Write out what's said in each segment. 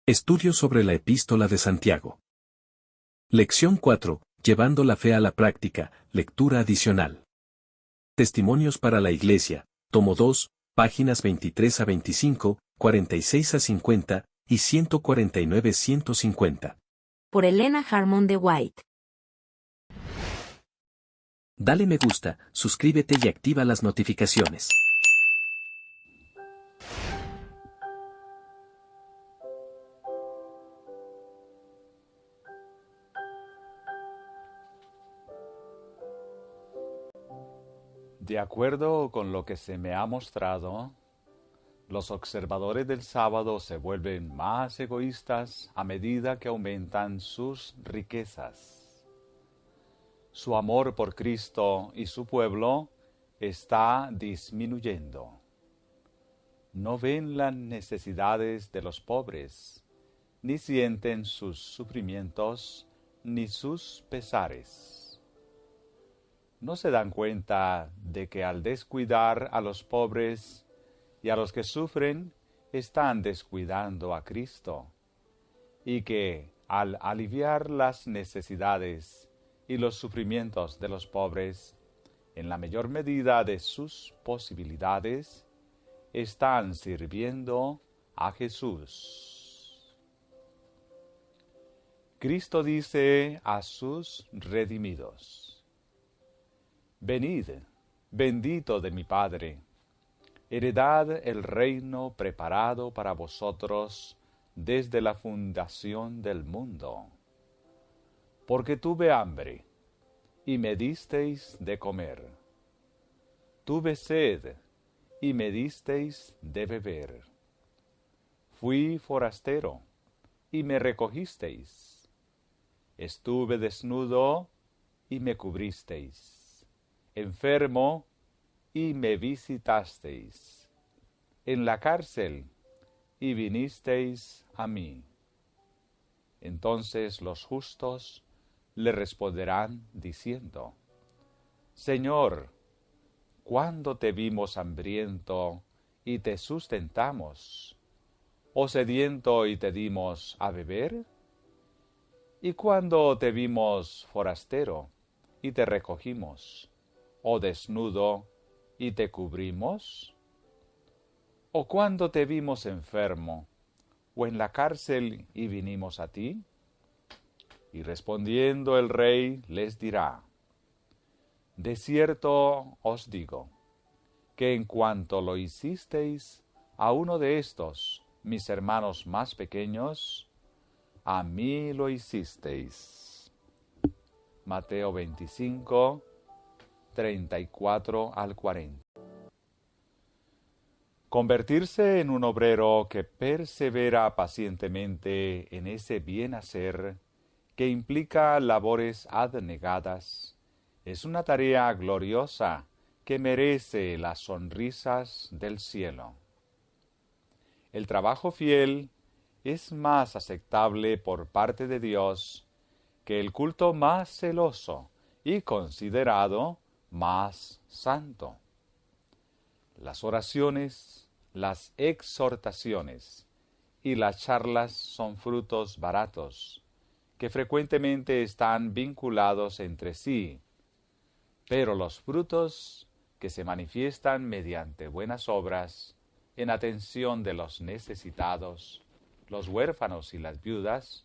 Estudio sobre la Epístola de Santiago. Lección 4. Llevando la fe a la práctica, lectura adicional. Testimonios para la Iglesia, tomo 2, páginas 23 a 25, 46 a 50 y 149-150. Por Elena Harmon de White. Dale me gusta, suscríbete y activa las notificaciones. De acuerdo con lo que se me ha mostrado, los observadores del sábado se vuelven más egoístas a medida que aumentan sus riquezas. Su amor por Cristo y su pueblo está disminuyendo. No ven las necesidades de los pobres, ni sienten sus sufrimientos, ni sus pesares. ¿No se dan cuenta de que al descuidar a los pobres y a los que sufren, están descuidando a Cristo? Y que al aliviar las necesidades y los sufrimientos de los pobres, en la mayor medida de sus posibilidades, están sirviendo a Jesús. Cristo dice a sus redimidos: Venid, bendito de mi Padre, heredad el reino preparado para vosotros desde la fundación del mundo. Porque tuve hambre, y me disteis de comer. Tuve sed, y me disteis de beber. Fui forastero, y me recogisteis. Estuve desnudo, y me cubristeis. Enfermo, y me visitasteis. En la cárcel, y vinisteis a mí. Entonces los justos le responderán diciendo: Señor, ¿cuándo te vimos hambriento y te sustentamos? ¿O sediento y te dimos a beber? ¿Y cuándo te vimos forastero y te recogimos? ¿O desnudo y te cubrimos? ¿O cuándo te vimos enfermo, o en la cárcel y vinimos a ti? Y respondiendo el rey les dirá: De cierto os digo, que en cuanto lo hicisteis a uno de estos, mis hermanos más pequeños, a mí lo hicisteis. Mateo 25, 34 al 40. Convertirse en un obrero que persevera pacientemente en ese bien hacer, que implica labores abnegadas, es una tarea gloriosa que merece las sonrisas del cielo. El trabajo fiel es más aceptable por parte de Dios que el culto más celoso y considerado más santo. Las oraciones, las exhortaciones y las charlas son frutos baratos, que frecuentemente están vinculados entre sí, pero los frutos que se manifiestan mediante buenas obras, en atención de los necesitados, los huérfanos y las viudas,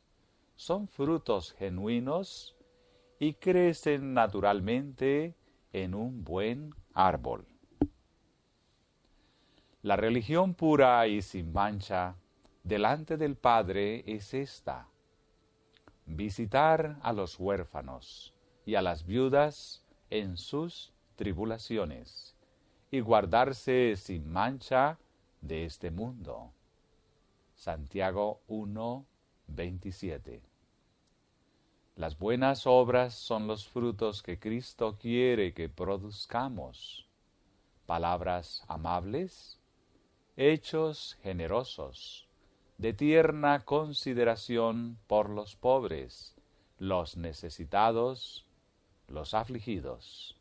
son frutos genuinos y crecen naturalmente en un buen árbol. La religión pura y sin mancha delante del Padre es esta: visitar a los huérfanos y a las viudas en sus tribulaciones y guardarse sin mancha de este mundo. Santiago 1, 27. Las buenas obras son los frutos que Cristo quiere que produzcamos: palabras amables, hechos generosos, de tierna consideración por los pobres, los necesitados, los afligidos.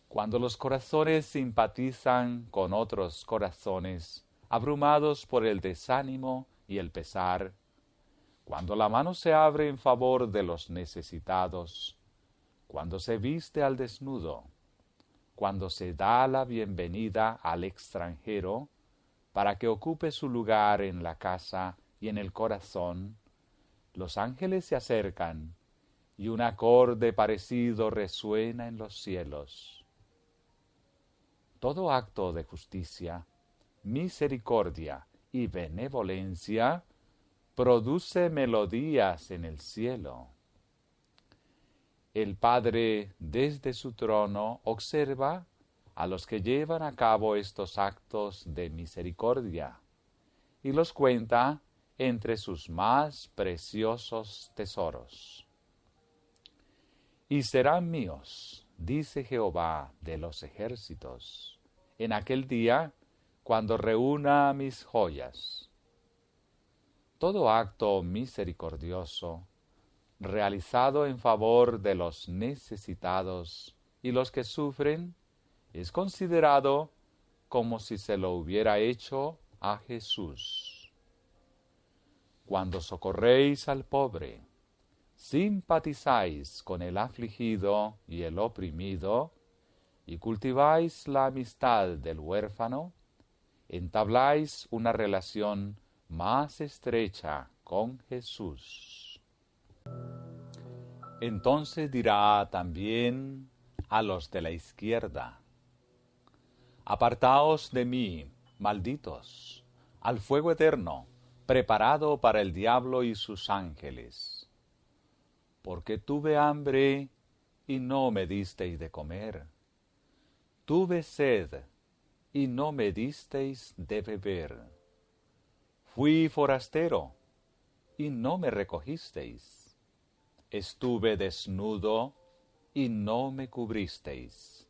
Cuando los corazones simpatizan con otros corazones, abrumados por el desánimo y el pesar, cuando la mano se abre en favor de los necesitados, cuando se viste al desnudo, cuando se da la bienvenida al extranjero para que ocupe su lugar en la casa y en el corazón, los ángeles se acercan y un acorde parecido resuena en los cielos. Todo acto de justicia, misericordia y benevolencia produce melodías en el cielo. El Padre desde su trono observa a los que llevan a cabo estos actos de misericordia y los cuenta entre sus más preciosos tesoros. Y serán míos, dice Jehová de los ejércitos, en aquel día cuando reúna mis joyas. Todo acto misericordioso, realizado en favor de los necesitados y los que sufren, es considerado como si se lo hubiera hecho a Jesús. Cuando socorréis al pobre, simpatizáis con el afligido y el oprimido, y cultiváis la amistad del huérfano, entabláis una relación más estrecha con Jesús. Entonces dirá también a los de la izquierda: apartaos de mí, malditos, al fuego eterno, preparado para el diablo y sus ángeles. Porque tuve hambre y no me disteis de comer. Tuve sed y no me disteis de beber. Fui forastero y no me recogisteis. Estuve desnudo y no me cubristeis.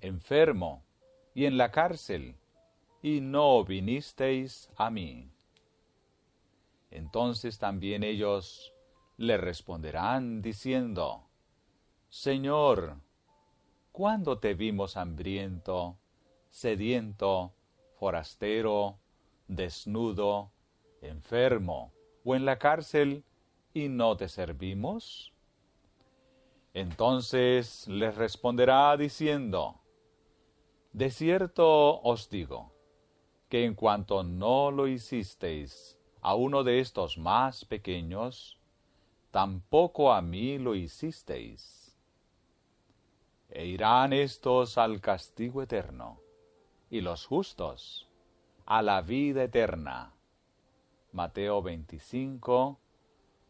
Enfermo y en la cárcel y no vinisteis a mí. Entonces también ellos le responderán diciendo: Señor, ¿cuándo te vimos hambriento, sediento, forastero, desnudo, enfermo o en la cárcel y no te servimos? Entonces les responderá diciendo: de cierto os digo, que en cuanto no lo hicisteis a uno de estos más pequeños, tampoco a mí lo hicisteis. E irán estos al castigo eterno, y los justos a la vida eterna. Mateo 25,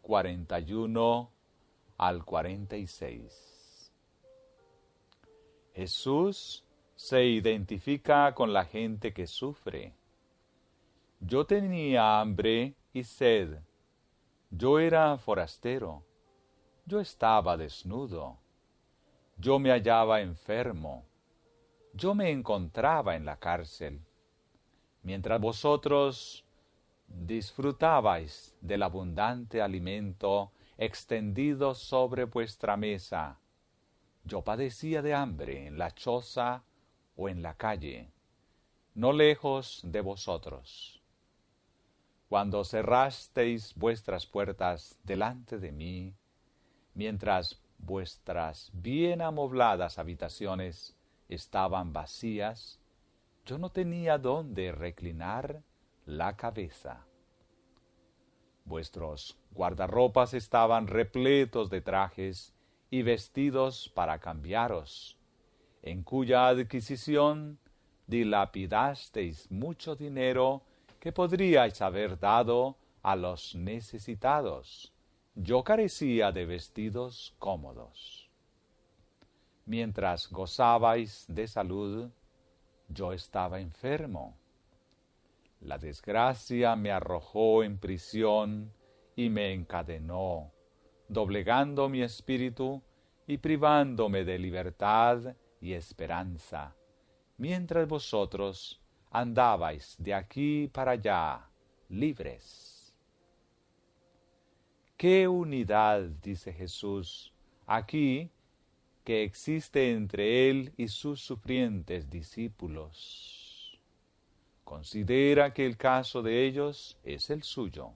41 al 46. Jesús se identifica con la gente que sufre. Yo tenía hambre y sed. Yo era forastero. Yo estaba desnudo. Yo me hallaba enfermo. Yo me encontraba en la cárcel. Mientras vosotros disfrutabais del abundante alimento extendido sobre vuestra mesa, yo padecía de hambre en la choza o en la calle, no lejos de vosotros. Cuando cerrasteis vuestras puertas delante de mí, mientras vuestras bien amobladas habitaciones estaban vacías, yo no tenía dónde reclinar la cabeza. Vuestros guardarropas estaban repletos de trajes y vestidos para cambiaros, en cuya adquisición dilapidasteis mucho dinero que podríais haber dado a los necesitados. Yo carecía de vestidos cómodos. Mientras gozabais de salud, yo estaba enfermo. La desgracia me arrojó en prisión y me encadenó, doblegando mi espíritu y privándome de libertad y esperanza, mientras vosotros andabais de aquí para allá, libres. ¿Qué unidad, dice Jesús, aquí que existe entre Él y sus sufrientes discípulos? considera que el caso de ellos es el suyo.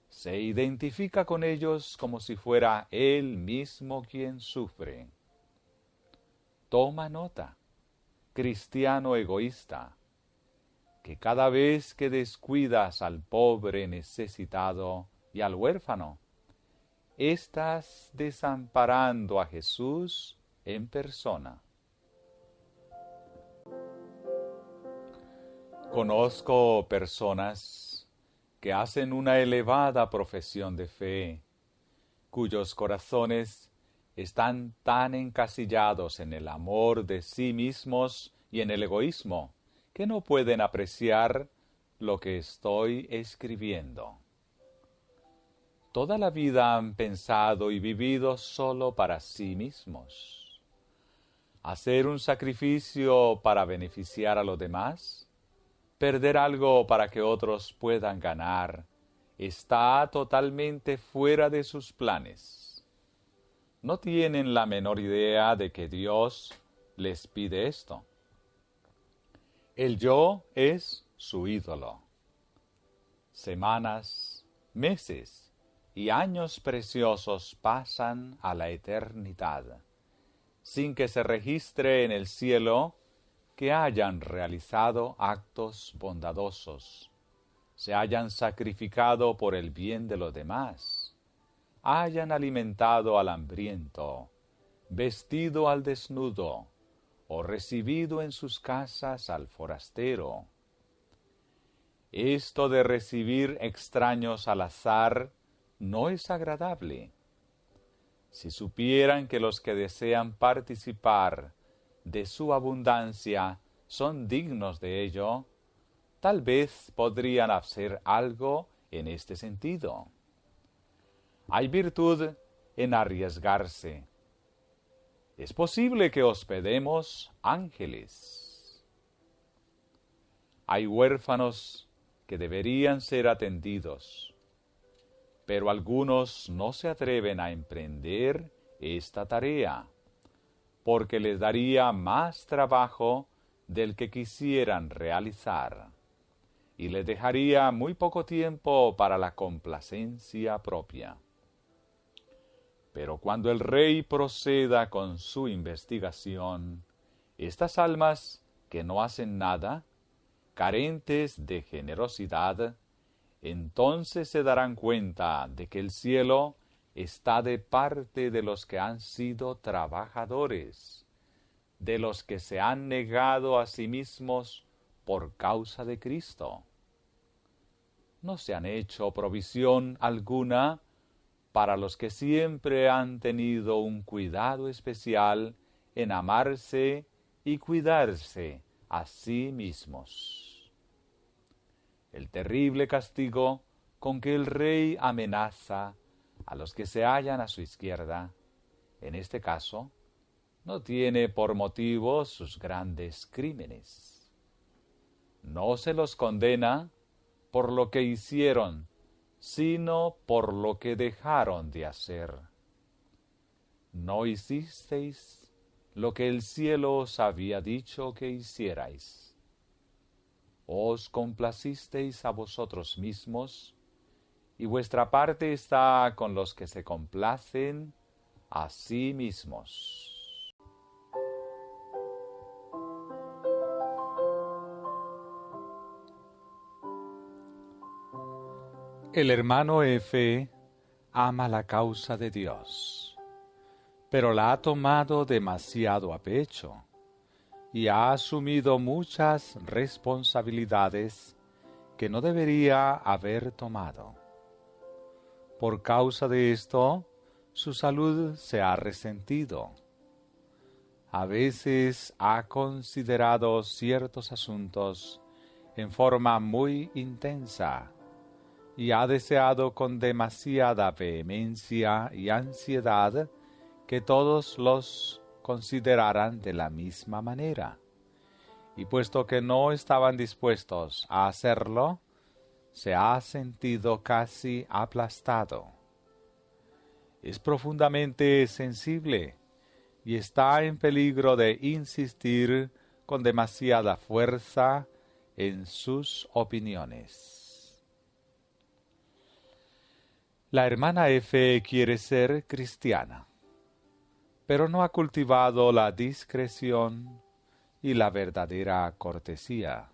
Se identifica con ellos como si fuera él mismo quien sufre. Toma nota, cristiano egoísta, que cada vez que descuidas al pobre necesitado y al huérfano, estás desamparando a Jesús en persona. Conozco personas que hacen una elevada profesión de fe, cuyos corazones están tan encasillados en el amor de sí mismos y en el egoísmo, que no pueden apreciar lo que estoy escribiendo. Toda la vida han pensado y vivido solo para sí mismos. Hacer un sacrificio para beneficiar a los demás, perder algo para que otros puedan ganar, está totalmente fuera de sus planes. No tienen la menor idea de que Dios les pide esto. El yo es su ídolo. Semanas, meses y años preciosos pasan a la eternidad, sin que se registre en el cielo que hayan realizado actos bondadosos, se hayan sacrificado por el bien de los demás, hayan alimentado al hambriento, vestido al desnudo, o recibido en sus casas al forastero. Esto de recibir extraños al azar no es agradable. Si supieran que los que desean participar de su abundancia son dignos de ello, tal vez podrían hacer algo en este sentido. Hay virtud en arriesgarse. Es posible que hospedemos ángeles. Hay huérfanos que deberían ser atendidos, pero algunos no se atreven a emprender esta tarea, porque les daría más trabajo del que quisieran realizar, y les dejaría muy poco tiempo para la complacencia propia. Pero cuando el rey proceda con su investigación, estas almas que no hacen nada, carentes de generosidad, entonces se darán cuenta de que el cielo está de parte de los que han sido trabajadores, de los que se han negado a sí mismos por causa de Cristo. No se han hecho provisión alguna para los que siempre han tenido un cuidado especial en amarse y cuidarse a sí mismos. El terrible castigo con que el rey amenaza a los que se hallan a su izquierda, en este caso, no tiene por motivo sus grandes crímenes. No se los condena por lo que hicieron, sino por lo que dejaron de hacer. No hicisteis lo que el cielo os había dicho que hicierais. Os complacisteis a vosotros mismos, y vuestra parte está con los que se complacen a sí mismos. El hermano F. ama la causa de Dios, pero la ha tomado demasiado a pecho y ha asumido muchas responsabilidades que no debería haber tomado. Por causa de esto, su salud se ha resentido. A veces ha considerado ciertos asuntos en forma muy intensa y ha deseado con demasiada vehemencia y ansiedad que todos los consideraran de la misma manera. Y puesto que no estaban dispuestos a hacerlo, se ha sentido casi aplastado. Es profundamente sensible y está en peligro de insistir con demasiada fuerza en sus opiniones. La hermana F quiere ser cristiana, pero no ha cultivado la discreción y la verdadera cortesía.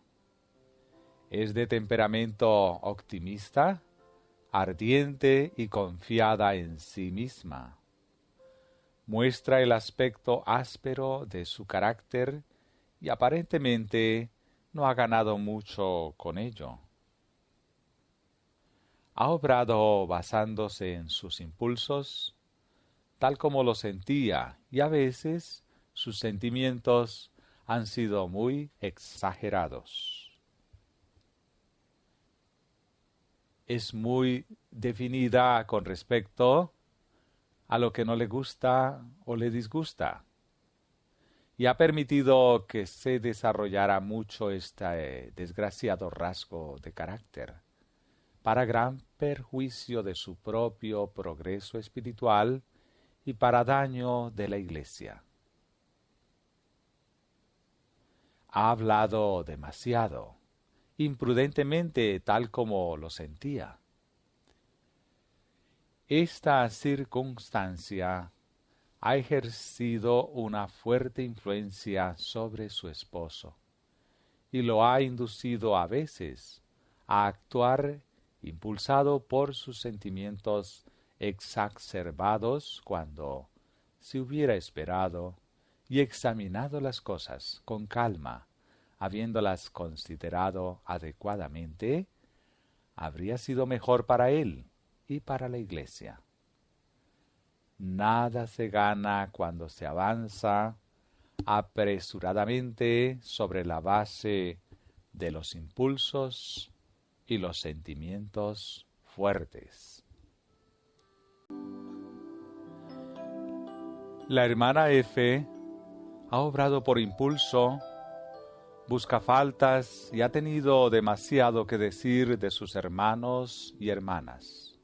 Es de temperamento optimista, ardiente y confiada en sí misma. Muestra el aspecto áspero de su carácter y aparentemente no ha ganado mucho con ello. Ha obrado basándose en sus impulsos, tal como lo sentía, y a veces sus sentimientos han sido muy exagerados. Es muy definida con respecto a lo que no le gusta o le disgusta, y ha permitido que se desarrollara mucho este desgraciado rasgo de carácter, para gran perjuicio de su propio progreso espiritual y para daño de la Iglesia. Ha hablado demasiado, imprudentemente tal como lo sentía. Esta circunstancia ha ejercido una fuerte influencia sobre su esposo y lo ha inducido a veces a actuar impulsado por sus sentimientos exacerbados cuando se hubiera esperado y examinado las cosas con calma, habiéndolas considerado adecuadamente, habría sido mejor para él y para la Iglesia. Nada se gana cuando se avanza apresuradamente sobre la base de los impulsos y los sentimientos fuertes. La hermana F ha obrado por impulso, busca faltas y ha tenido demasiado que decir de sus hermanos y hermanas.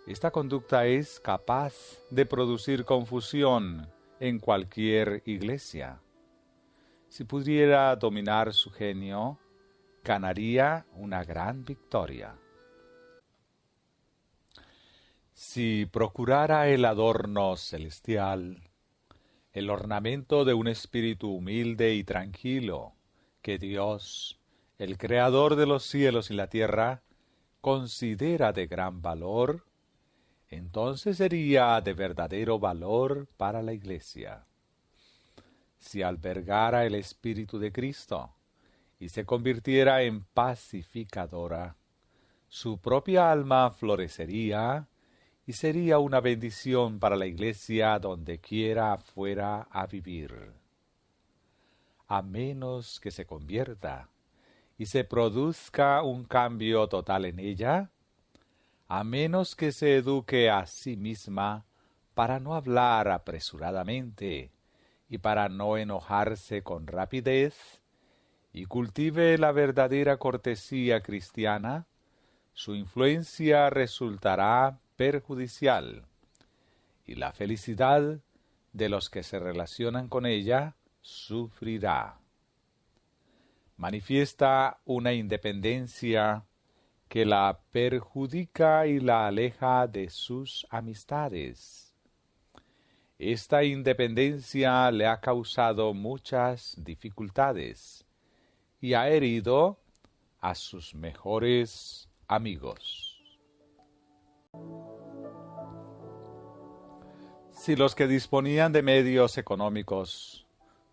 Esta conducta es capaz de producir confusión en cualquier iglesia. Si pudiera dominar su genio, ganaría una gran victoria. Si procurara el adorno celestial, el ornamento de un espíritu humilde y tranquilo, que Dios, el Creador de los cielos y la tierra, considera de gran valor, entonces sería de verdadero valor para la Iglesia. Si albergara el Espíritu de Cristo y se convirtiera en pacificadora, su propia alma florecería y sería una bendición para la Iglesia donde quiera fuera a vivir. A menos que se convierta y se produzca un cambio total en ella, a menos que se eduque a sí misma para no hablar apresuradamente y para no enojarse con rapidez, y cultive la verdadera cortesía cristiana, su influencia resultará perjudicial, y la felicidad de los que se relacionan con ella sufrirá. Manifiesta una independencia que la perjudica y la aleja de sus amistades. Esta independencia le ha causado muchas dificultades y ha herido a sus mejores amigos. Si los que disponían de medios económicos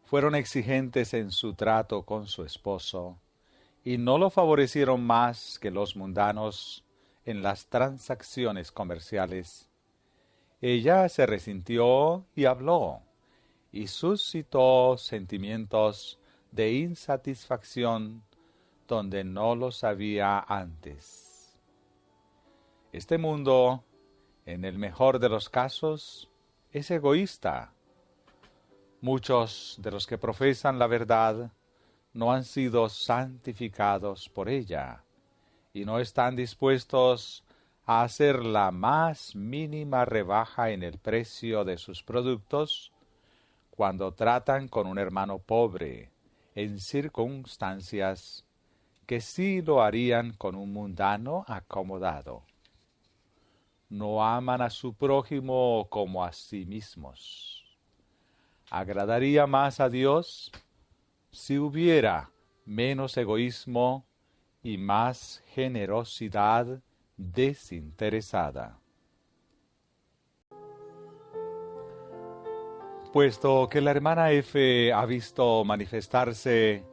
fueron exigentes en su trato con su esposo y no lo favorecieron más que los mundanos en las transacciones comerciales, ella se resintió y habló, y suscitó sentimientos de insatisfacción donde no los había antes. Este mundo, en el mejor de los casos, es egoísta. Muchos de los que profesan la verdad no han sido santificados por ella y no están dispuestos a hacer la más mínima rebaja en el precio de sus productos cuando tratan con un hermano pobre, en circunstancias que sí lo harían con un mundano acomodado. No aman a su prójimo como a sí mismos. ¿Agradaría más a Dios si hubiera menos egoísmo y más generosidad desinteresada? Puesto que la hermana F ha visto manifestarse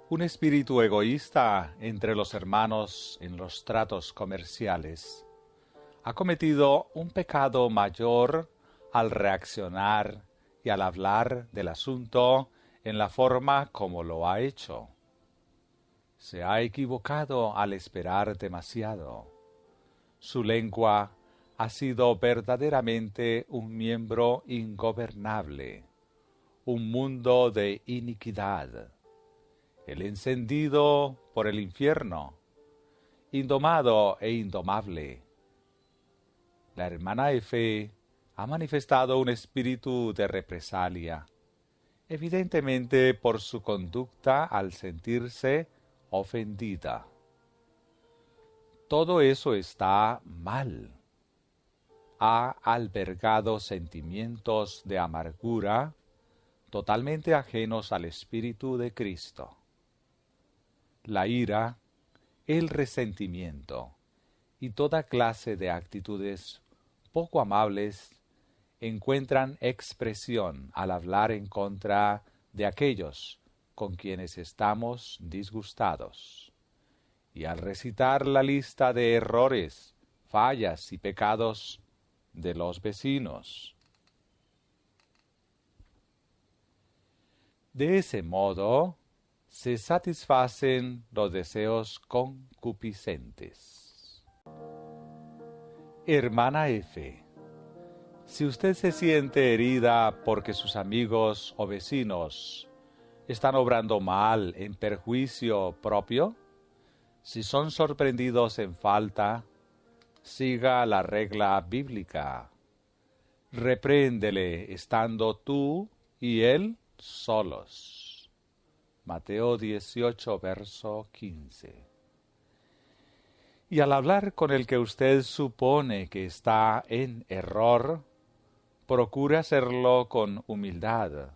un espíritu egoísta entre los hermanos en los tratos comerciales, ha cometido un pecado mayor al reaccionar y al hablar del asunto en la forma como lo ha hecho. Se ha equivocado al esperar demasiado. Su lengua ha sido verdaderamente un miembro ingobernable, un mundo de iniquidad, el encendido por el infierno, indomado e indomable. La hermana F ha manifestado un espíritu de represalia, evidentemente por su conducta al sentirse ofendida. Todo eso está mal. Ha albergado sentimientos de amargura totalmente ajenos al Espíritu de Cristo. La ira, el resentimiento y toda clase de actitudes poco amables encuentran expresión al hablar en contra de aquellos con quienes estamos disgustados, y al recitar la lista de errores, fallas y pecados de los vecinos. De ese modo se satisfacen los deseos concupiscentes. Hermana F, si usted se siente herida porque sus amigos o vecinos están obrando mal en perjuicio propio, si son sorprendidos en falta, siga la regla bíblica. Repréndele estando tú y él solos. Mateo 18, verso 15. Y al hablar con el que usted supone que está en error, procure hacerlo con humildad,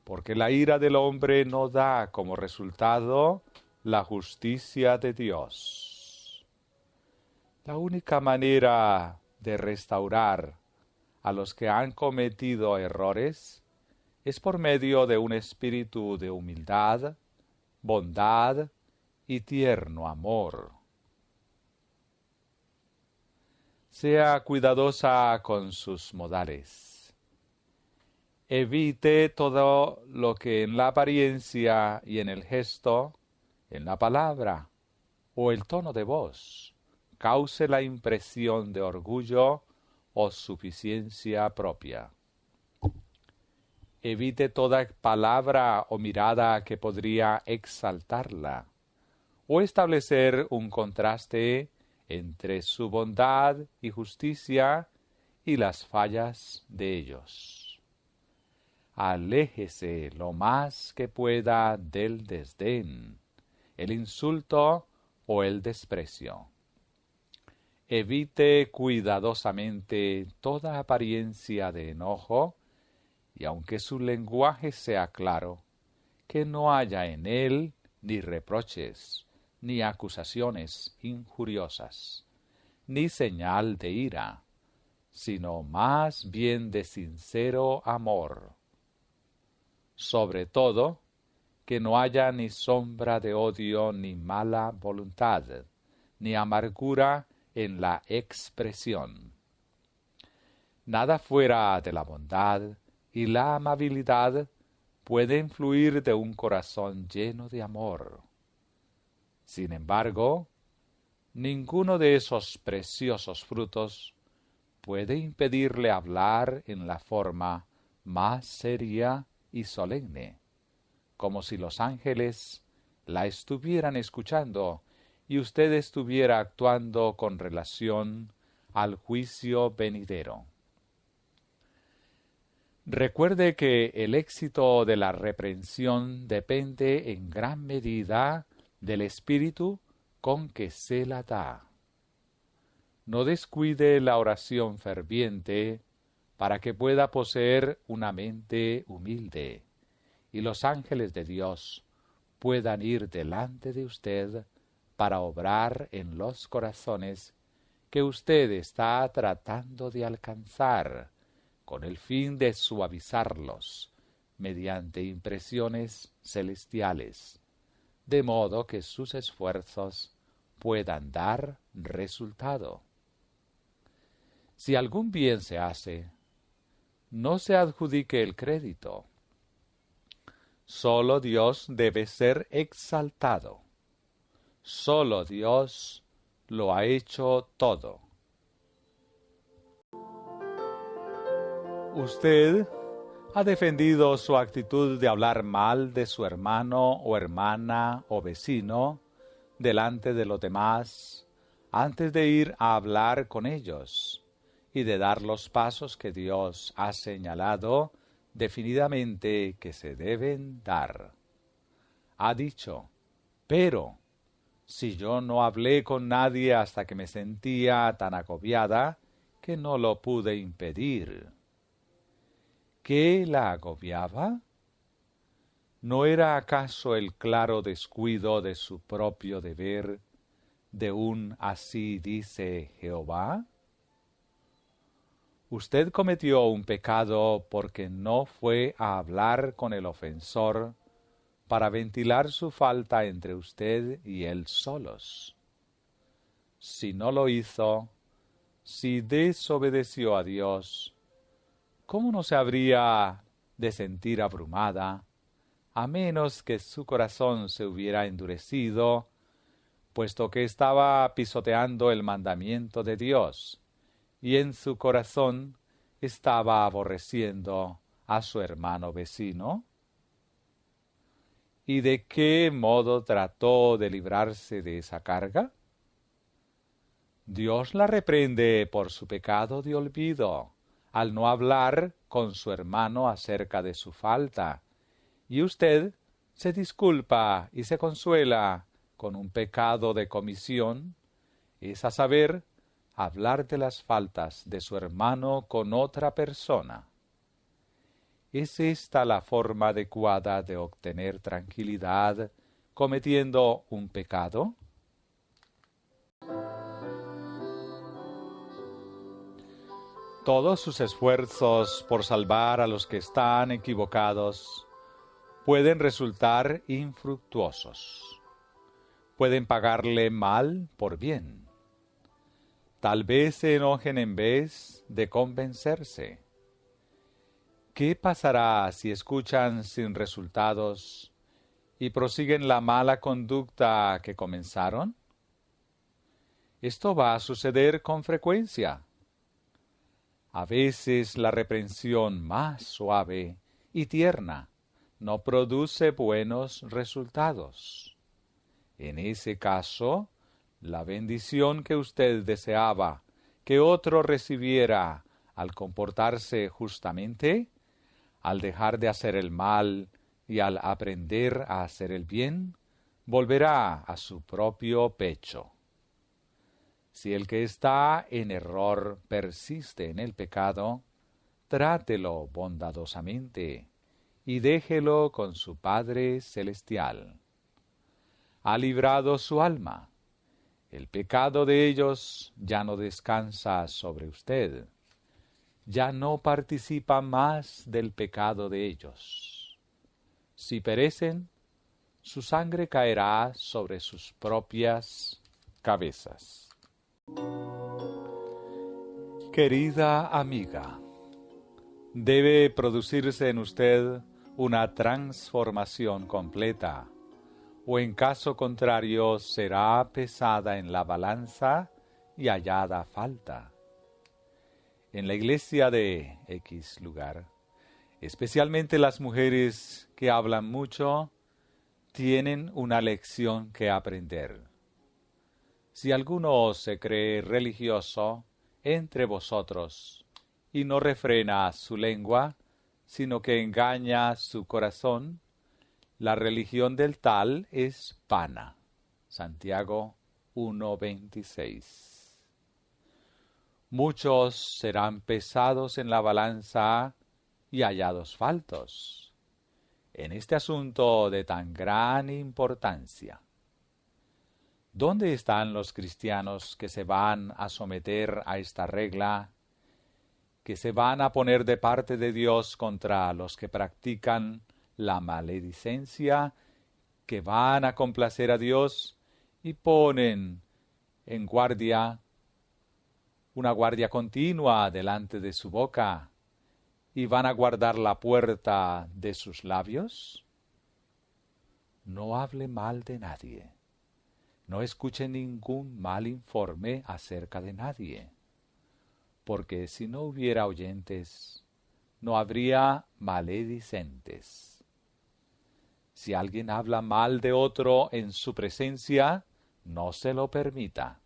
porque la ira del hombre no da como resultado la justicia de Dios. La única manera de restaurar a los que han cometido errores es por medio de un espíritu de humildad, bondad y tierno amor. Sea cuidadosa con sus modales. Evite todo lo que en la apariencia y en el gesto, en la palabra o el tono de voz cause la impresión de orgullo o suficiencia propia. Evite toda palabra o mirada que podría exaltarla o establecer un contraste entre su bondad y justicia y las fallas de ellos. Aléjese lo más que pueda del desdén, el insulto o el desprecio. Evite cuidadosamente toda apariencia de enojo, y aunque su lenguaje sea claro, que no haya en él ni reproches, ni acusaciones injuriosas, ni señal de ira, sino más bien de sincero amor. Sobre todo, que no haya ni sombra de odio, ni mala voluntad, ni amargura en la expresión. Nada fuera de la bondad y la amabilidad puede influir de un corazón lleno de amor. Sin embargo, ninguno de esos preciosos frutos puede impedirle hablar en la forma más seria y solemne, como si los ángeles la estuvieran escuchando y usted estuviera actuando con relación al juicio venidero. Recuerde que el éxito de la reprensión depende en gran medida del espíritu con que se la da. No descuide la oración ferviente para que pueda poseer una mente humilde y los ángeles de Dios puedan ir delante de usted para obrar en los corazones que usted está tratando de alcanzar, con el fin de suavizarlos mediante impresiones celestiales, de modo que sus esfuerzos puedan dar resultado. Si algún bien se hace, no se adjudique el crédito. Solo Dios debe ser exaltado. Solo Dios lo ha hecho todo. Usted ha defendido su actitud de hablar mal de su hermano o hermana o vecino delante de los demás antes de ir a hablar con ellos y de dar los pasos que Dios ha señalado definidamente que se deben dar. Ha dicho, pero si yo no hablé con nadie hasta que me sentía tan agobiada que no lo pude impedir. ¿Qué la agobiaba? ¿No era acaso el claro descuido de su propio deber, de un así dice Jehová? Usted cometió un pecado porque no fue a hablar con el ofensor para ventilar su falta entre usted y él solos. Si no lo hizo, si desobedeció a Dios, ¿cómo no se habría de sentir abrumada, a menos que su corazón se hubiera endurecido, puesto que estaba pisoteando el mandamiento de Dios, y en su corazón estaba aborreciendo a su hermano vecino? ¿Y de qué modo trató de librarse de esa carga? Dios la reprende por su pecado de olvido, al no hablar con su hermano acerca de su falta, y usted se disculpa y se consuela con un pecado de comisión, es a saber, hablar de las faltas de su hermano con otra persona. ¿Es esta la forma adecuada de obtener tranquilidad cometiendo un pecado? Todos sus esfuerzos por salvar a los que están equivocados pueden resultar infructuosos. Pueden pagarle mal por bien. Tal vez se enojen en vez de convencerse. ¿Qué pasará si escuchan sin resultados y prosiguen la mala conducta que comenzaron? Esto va a suceder con frecuencia. A veces la reprensión más suave y tierna no produce buenos resultados. En ese caso, la bendición que usted deseaba que otro recibiera al comportarse justamente, al dejar de hacer el mal y al aprender a hacer el bien, volverá a su propio pecho. Si el que está en error persiste en el pecado, trátelo bondadosamente y déjelo con su Padre Celestial. Ha librado su alma. El pecado de ellos ya no descansa sobre usted. Ya no participa más del pecado de ellos. Si perecen, su sangre caerá sobre sus propias cabezas. Querida amiga, debe producirse en usted una transformación completa, o en caso contrario será pesada en la balanza y hallada falta. En la iglesia de X lugar, especialmente las mujeres que hablan mucho, tienen una lección que aprender. Si alguno se cree religioso entre vosotros y no refrena su lengua, sino que engaña su corazón, la religión del tal es vana. Santiago 1:26. Muchos serán pesados en la balanza y hallados faltos en este asunto de tan gran importancia. ¿Dónde están los cristianos que se van a someter a esta regla, que se van a poner de parte de Dios contra los que practican la maledicencia, que van a complacer a Dios y ponen en guardia, una guardia continua delante de su boca, y van a guardar la puerta de sus labios? No hable mal de nadie. No escuche ningún mal informe acerca de nadie, porque si no hubiera oyentes, no habría maledicentes. Si alguien habla mal de otro en su presencia, no se lo permita.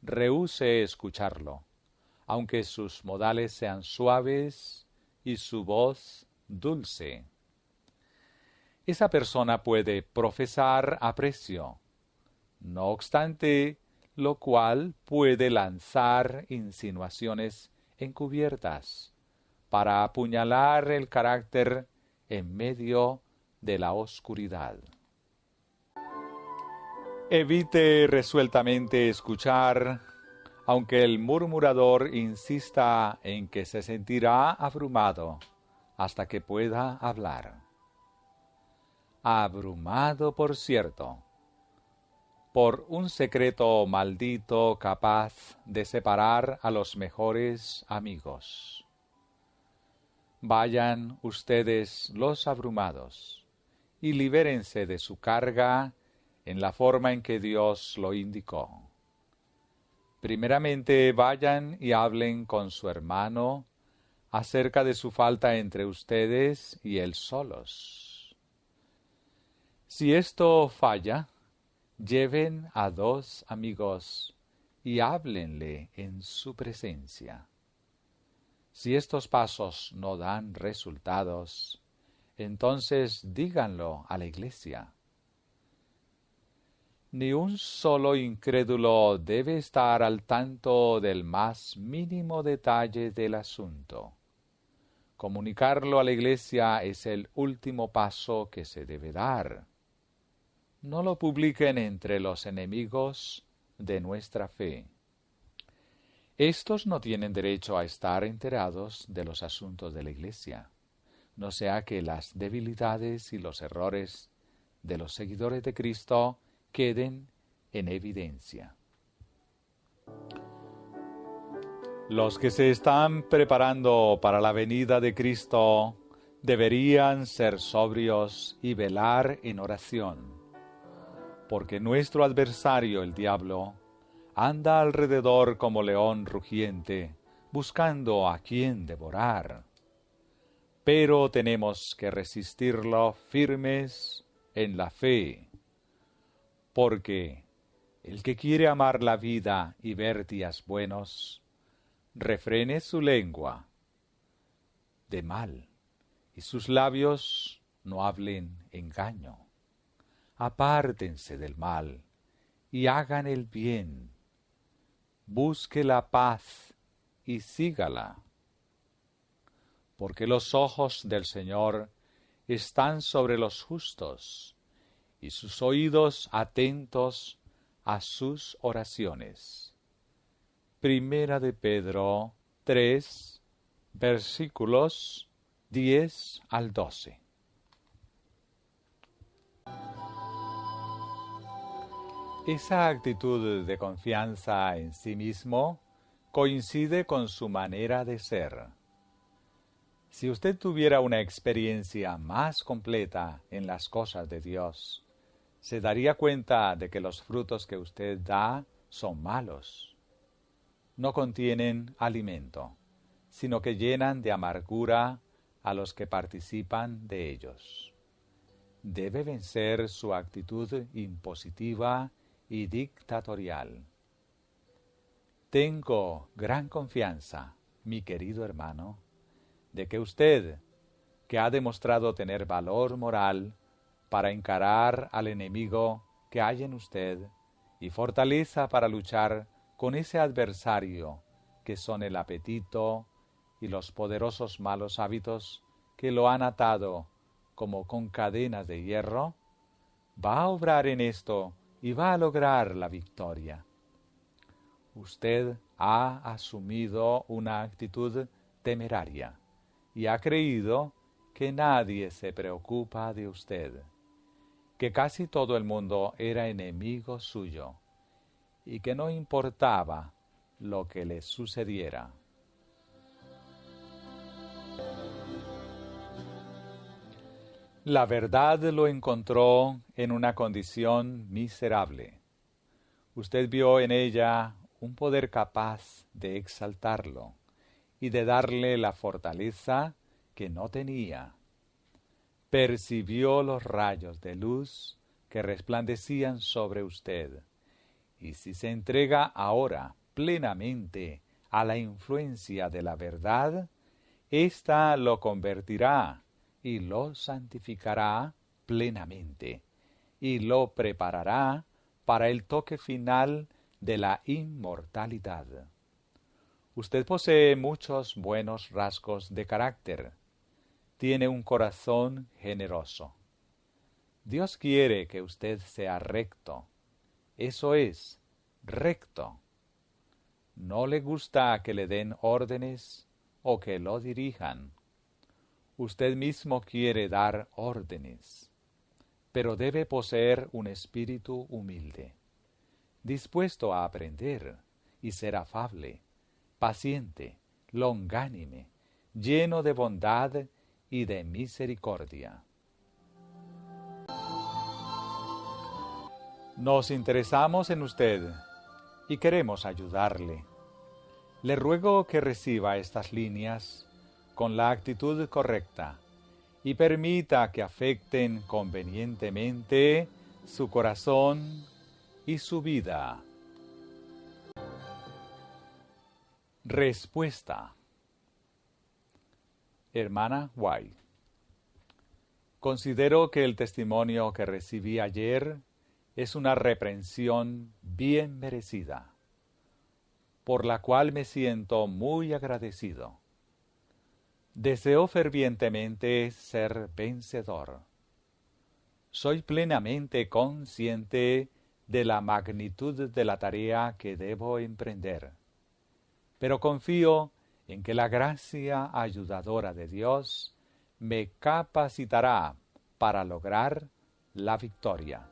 Rehúse escucharlo, aunque sus modales sean suaves y su voz dulce. Esa persona puede profesar aprecio, no obstante lo cual puede lanzar insinuaciones encubiertas para apuñalar el carácter en medio de la oscuridad. Evite resueltamente escuchar, aunque el murmurador insista en que se sentirá abrumado hasta que pueda hablar. Abrumado, por cierto, por un secreto maldito capaz de separar a los mejores amigos. Vayan ustedes los abrumados y libérense de su carga en la forma en que Dios lo indicó. Primeramente vayan y hablen con su hermano acerca de su falta entre ustedes y él solos. Si esto falla, lleven a 2 amigos y háblenle en su presencia. Si estos pasos no dan resultados, entonces díganlo a la iglesia. Ni un solo incrédulo debe estar al tanto del más mínimo detalle del asunto. Comunicarlo a la iglesia es el último paso que se debe dar. No lo publiquen entre los enemigos de nuestra fe. Estos no tienen derecho a estar enterados de los asuntos de la iglesia, no sea que las debilidades y los errores de los seguidores de Cristo queden en evidencia. Los que se están preparando para la venida de Cristo deberían ser sobrios y velar en oración, porque nuestro adversario, el diablo, anda alrededor como león rugiente, buscando a quien devorar. Pero tenemos que resistirlo firmes en la fe, porque el que quiere amar la vida y ver días buenos, refrene su lengua de mal, y sus labios no hablen engaño. Apártense del mal y hagan el bien. Busque la paz y sígala. Porque los ojos del Señor están sobre los justos y sus oídos atentos a sus oraciones. Primera de Pedro 3, versículos 10 al 12. Esa actitud de confianza en sí mismo coincide con su manera de ser. Si usted tuviera una experiencia más completa en las cosas de Dios, se daría cuenta de que los frutos que usted da son malos. No contienen alimento, sino que llenan de amargura a los que participan de ellos. Debe vencer su actitud impositiva y dictatorial. Tengo gran confianza, mi querido hermano, de que usted, que ha demostrado tener valor moral para encarar al enemigo que hay en usted y fortaleza para luchar con ese adversario que son el apetito y los poderosos malos hábitos que lo han atado como con cadenas de hierro, va a obrar en esto y va a lograr la victoria. Usted ha asumido una actitud temeraria y ha creído que nadie se preocupa de usted, que casi todo el mundo era enemigo suyo y que no importaba lo que le sucediera. La verdad lo encontró en una condición miserable. Usted vio en ella un poder capaz de exaltarlo y de darle la fortaleza que no tenía. Percibió los rayos de luz que resplandecían sobre usted, y si se entrega ahora plenamente a la influencia de la verdad, ésta lo convertirá y lo santificará plenamente, y lo preparará para el toque final de la inmortalidad. Usted posee muchos buenos rasgos de carácter. Tiene un corazón generoso. Dios quiere que usted sea recto. Eso es, recto. No le gusta que le den órdenes o que lo dirijan. Usted mismo quiere dar órdenes, pero debe poseer un espíritu humilde, dispuesto a aprender y ser afable, paciente, longánime, lleno de bondad y de misericordia. Nos interesamos en usted y queremos ayudarle. Le ruego que reciba estas líneas con la actitud correcta y permita que afecten convenientemente su corazón y su vida. Respuesta. Hermana White, considero que el testimonio que recibí ayer es una reprensión bien merecida, por la cual me siento muy agradecido. Deseo fervientemente ser vencedor. Soy plenamente consciente de la magnitud de la tarea que debo emprender, pero confío en que la gracia ayudadora de Dios me capacitará para lograr la victoria.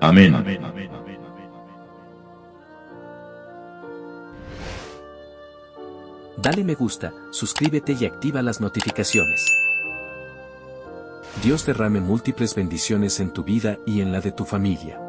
Amén. Dale me gusta, suscríbete y activa las notificaciones. Dios derrame múltiples bendiciones en tu vida y en la de tu familia.